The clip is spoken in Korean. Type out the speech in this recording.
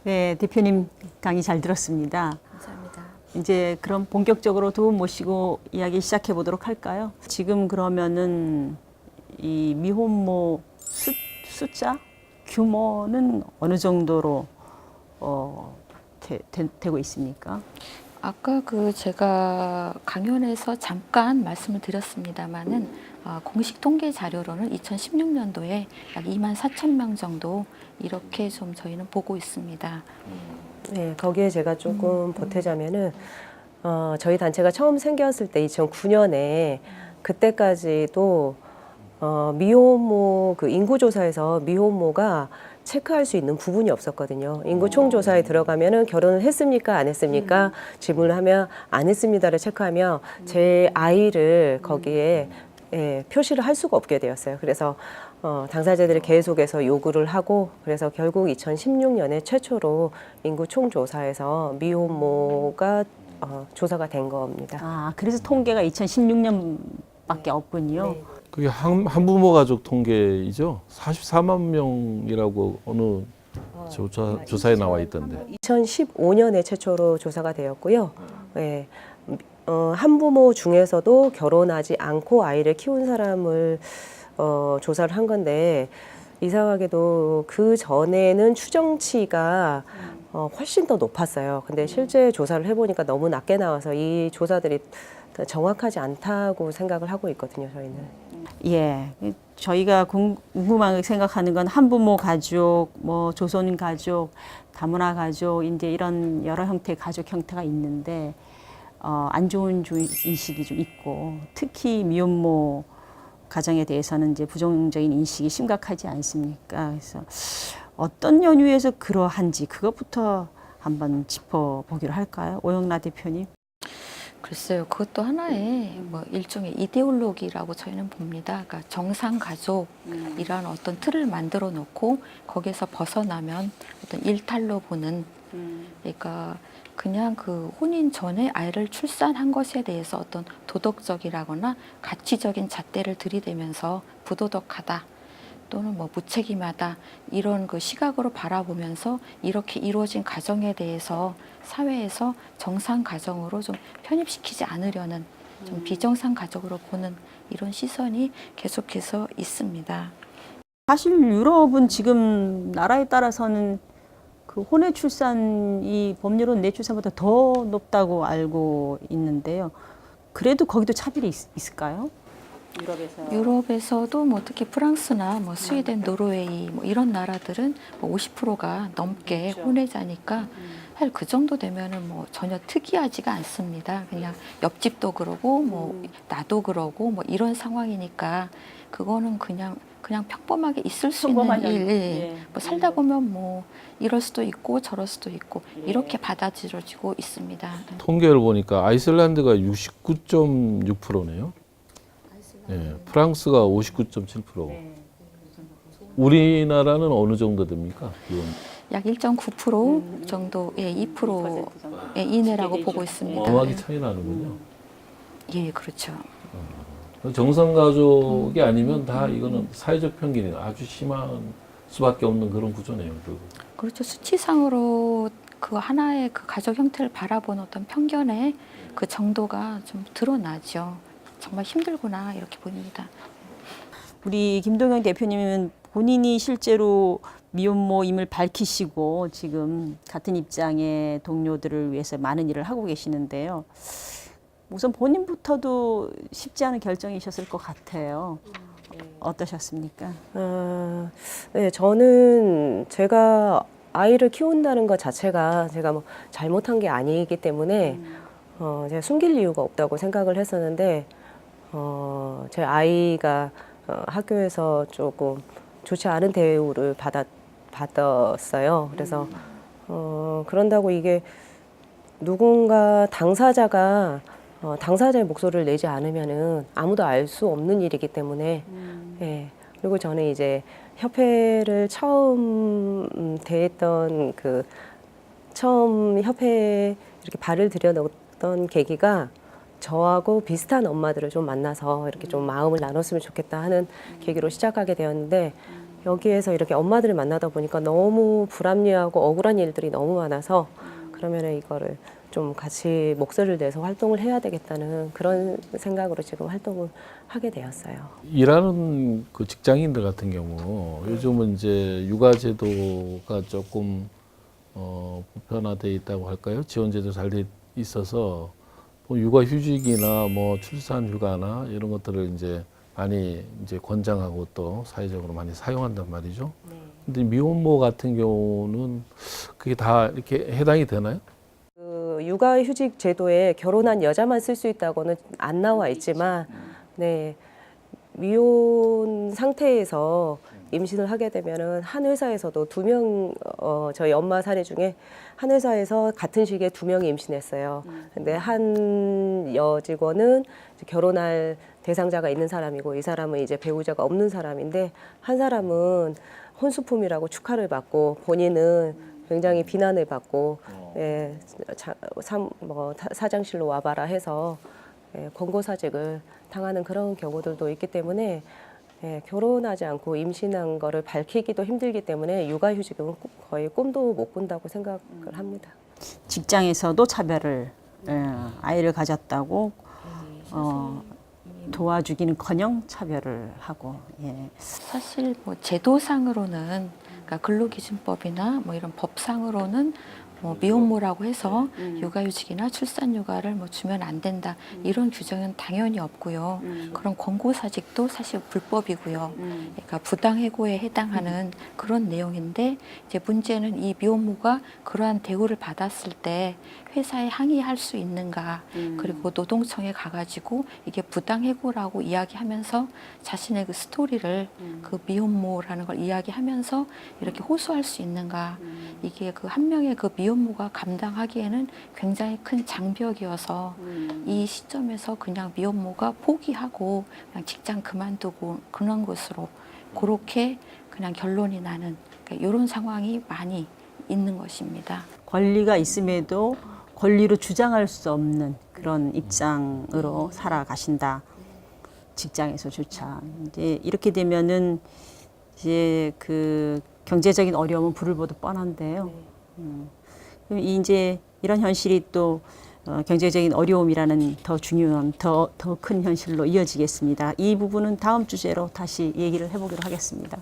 네, 대표님 강의 잘 들었습니다. 감사합니다. 이제 그럼 본격적으로 두 분 모시고 이야기 시작해 보도록 할까요? 지금 그러면은 이 미혼모 숫자 규모는 어느 정도로 되고 있습니까? 아까 제가 강연에서 잠깐 말씀을 드렸습니다마는 공식 통계 자료로는 2016년도에 약 2만 4천 명 정도 이렇게 좀 저희는 보고 있습니다. 네, 거기에 제가 조금 보태자면은 저희 단체가 처음 생겼을 때 2009년에 그때까지도 미혼모 그 인구조사에서 미혼모가 체크할 수 있는 부분이 없었거든요. 인구 총조사에 들어가면은 결혼을 했습니까? 안 했습니까? 질문을 하면 안 했습니다를 체크하면 제 아이를 거기에 표시를 할 수가 없게 되었어요. 그래서 당사자들이 계속해서 요구를 하고 그래서 결국 2016년에 최초로 인구 총조사에서 미혼모가 조사가 된 겁니다. 아, 그래서 통계가 2016년밖에 없군요. 네. 그게 한부모 가족 통계이죠. 44만 명이라고 어느 조사에 나와 있던데. 2015년에 최초로 조사가 되었고요. 네. 한부모 중에서도 결혼하지 않고 아이를 키운 사람을 조사를 한 건데 이상하게도 그 전에는 추정치가 훨씬 더 높았어요. 근데 실제 조사를 해보니까 너무 낮게 나와서 이 조사들이 정확하지 않다고 생각을 하고 있거든요, 저희는. 예, 저희가 궁금하게 생각하는 건 한부모 가족, 뭐 조선 가족, 다문화 가족, 이제 이런 여러 형태의 가족 형태가 있는데 안 좋은 인식이 좀 있고 특히 미혼모 가정에 대해서는 이제 부정적인 인식이 심각하지 않습니까? 그래서 어떤 연유에서 그러한지 그것부터 한번 짚어보기로 할까요? 오영라 대표님. 글쎄요, 그것도 하나의 뭐 일종의 이데올로기라고 저희는 봅니다. 그러니까 정상 가족이라는 어떤 틀을 만들어 놓고 거기서 벗어나면 어떤 일탈로 보는, 그러니까 그냥 그 혼인 전에 아이를 출산한 것에 대해서 어떤 도덕적이라거나 가치적인 잣대를 들이대면서 부도덕하다 또는 뭐 무책임하다 이런 그 시각으로 바라보면서 이렇게 이루어진 가정에 대해서 사회에서 정상 가정으로 좀 편입시키지 않으려는 좀 비정상 가족으로 보는 이런 시선이 계속해서 있습니다. 사실 유럽은 지금 나라에 따라서는 그 혼외 출산이 법률은 내출산보다 더 높다고 알고 있는데요. 그래도 거기도 차별이 있을까요? 유럽에서도 뭐 특히 프랑스나 뭐 스웨덴, 노르웨이 뭐 이런 나라들은 뭐 50%가 넘게 그렇죠. 혼외자니까 사실 그 정도 되면은 뭐 전혀 특이하지가 않습니다. 그냥 옆집도 그러고 뭐 나도 그러고 뭐 이런 상황이니까 그거는 그냥 평범하게 있을 수 있는 일. 예. 뭐 살다 보면 뭐 이럴 수도 있고 저럴 수도 있고 예. 이렇게 받아들여지고 있습니다. 통계를 보니까 아이슬란드가 69.6%네요. 예, 프랑스가 59.7%. 우리나라는 어느 정도 됩니까? 이건 약 1.9% 정도, 예, 2% 이내라고 보고 있습니다. 어마어마하게 차이 나는군요. 예, 그렇죠. 정상 가족이 아니면 다 이거는 사회적 편견이 아주 심한 수밖에 없는 그런 구조네요. 그렇죠. 수치상으로 그 하나의 그 가족 형태를 바라보는 어떤 편견의 그 정도가 좀 드러나죠. 정말 힘들구나 이렇게 보입니다. 우리 김동영 대표님은 본인이 실제로 미혼모임을 밝히시고 지금 같은 입장의 동료들을 위해서 많은 일을 하고 계시는데요. 우선 본인부터도 쉽지 않은 결정이셨을 것 같아요. 어떠셨습니까? 네, 저는 제가 아이를 키운다는 것 자체가 제가 뭐 잘못한 게 아니기 때문에 제가 숨길 이유가 없다고 생각을 했었는데 제 아이가 학교에서 조금 좋지 않은 대우를 받았어요. 그래서 그런다고 이게 누군가 당사자가 당사자의 목소리를 내지 않으면은 아무도 알 수 없는 일이기 때문에 예. 그리고 저는 이제 협회를 처음 대했던 그 처음 협회에 이렇게 발을 들여놓던 계기가 저하고 비슷한 엄마들을 좀 만나서 이렇게 좀 마음을 나눴으면 좋겠다 하는 계기로 시작하게 되었는데 여기에서 이렇게 엄마들을 만나다 보니까 너무 불합리하고 억울한 일들이 너무 많아서 그러면은 이거를 좀 같이 목소리를 내서 활동을 해야 되겠다는 그런 생각으로 지금 활동을 하게 되었어요. 일하는 그 직장인들 같은 경우 요즘은 이제 육아제도가 조금 보편화돼 있다고 할까요? 지원제도 잘 돼 있어서 뭐 육아휴직이나 뭐 출산휴가나 이런 것들을 이제 많이 이제 권장하고 또 사회적으로 많이 사용한단 말이죠. 근데 미혼모 같은 경우는 그게 다 이렇게 해당이 되나요? 그 육아휴직 제도에 결혼한 여자만 쓸 수 있다고는 안 나와 있지만, 네, 미혼 상태에서 임신을 하게 되면은 한 회사에서도 2명, 저희 엄마 사례 중에 한 회사에서 같은 시기에 2명이 임신했어요. 근데 한 여직원은 이제 결혼할 대상자가 있는 사람이고 이 사람은 이제 배우자가 없는 사람인데 한 사람은 혼수품이라고 축하를 받고 본인은 굉장히 비난을 받고 예, 사장실로 와봐라 해서 예, 권고사직을 당하는 그런 경우들도 있기 때문에 예, 결혼하지 않고 임신한 거를 밝히기도 힘들기 때문에 육아휴직은 거의 꿈도 못 꾼다고 생각을 합니다. 직장에서도 차별을 아이를 가졌다고 도와주기는커녕 차별을 하고 예. 사실 뭐 제도상으로는 그러니까 근로기준법이나 뭐 이런 법상으로는 뭐 미혼모라고 해서 육아휴직이나 출산휴가를 뭐 주면 안 된다 이런 규정은 당연히 없고요. 그런 권고사직도 사실 불법이고요. 그러니까 부당해고에 해당하는 그런 내용인데 이제 문제는 이 미혼모가 그러한 대우를 받았을 때 회사에 항의할 수 있는가 그리고 노동청에 가가지고 이게 부당해고라고 이야기하면서 자신의 그 스토리를 그 미혼모라는 걸 이야기하면서 이렇게 호소할 수 있는가 이게 그 한 명의 그 미혼모가 감당하기에는 굉장히 큰 장벽이어서 이 시점에서 그냥 미혼모가 포기하고 그냥 직장 그만두고 그런 것으로 그렇게 그냥 결론이 나는 그러니까 이런 상황이 많이 있는 것입니다. 권리가 있음에도 권리로 주장할 수 없는 그런 입장으로 살아가신다. 직장에서조차 이제 이렇게 되면은 이제 그 경제적인 어려움은 불을 보듯 뻔한데요. 그럼 이제 이런 현실이 또 경제적인 어려움이라는 더 중요한 더 큰 현실로 이어지겠습니다. 이 부분은 다음 주제로 다시 얘기를 해보기로 하겠습니다.